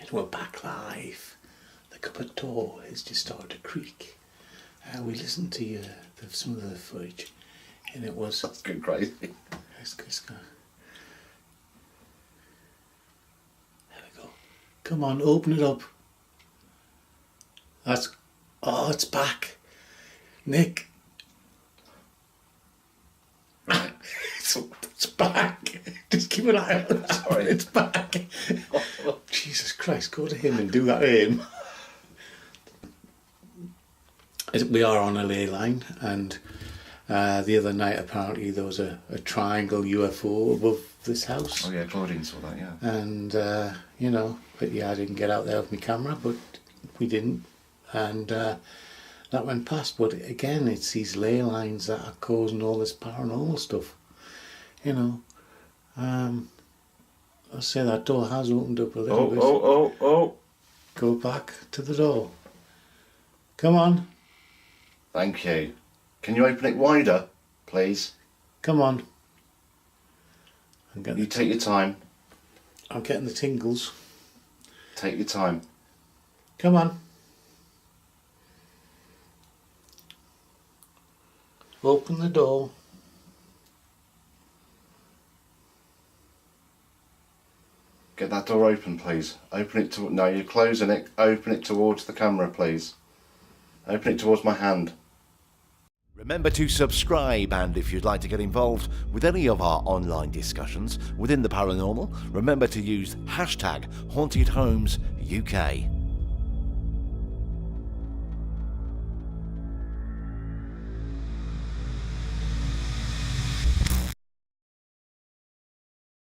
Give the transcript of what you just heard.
And we're back live. The cupboard door has just started to creak. We listened to some of the footage, and it was... That's good, crazy. Let's go. There we go. Come on, open it up. Oh, it's back. Nick. It's back. Just keep an eye on it. Sorry. It's back. Jesus Christ, go to him and do that to him. We are on a ley line, and the other night apparently there was a triangle UFO above this house. Oh yeah, Claudine saw that, yeah. And, but yeah, I didn't get out there with my camera, but we didn't. And that went past. But again, it's these ley lines that are causing all this paranormal stuff. I'll say that door has opened up a little bit. Oh. Go back to the door. Come on. Thank you. Can you open it wider, please? Come on. You take your time. I'm getting the tingles. Take your time. Come on. Open the door. Get that door open, please. Open it to... No, you're closing it. Open it towards the camera, please. Open it towards my hand. Remember to subscribe, and if you'd like to get involved with any of our online discussions within the paranormal, remember to use #HauntedHomesUK.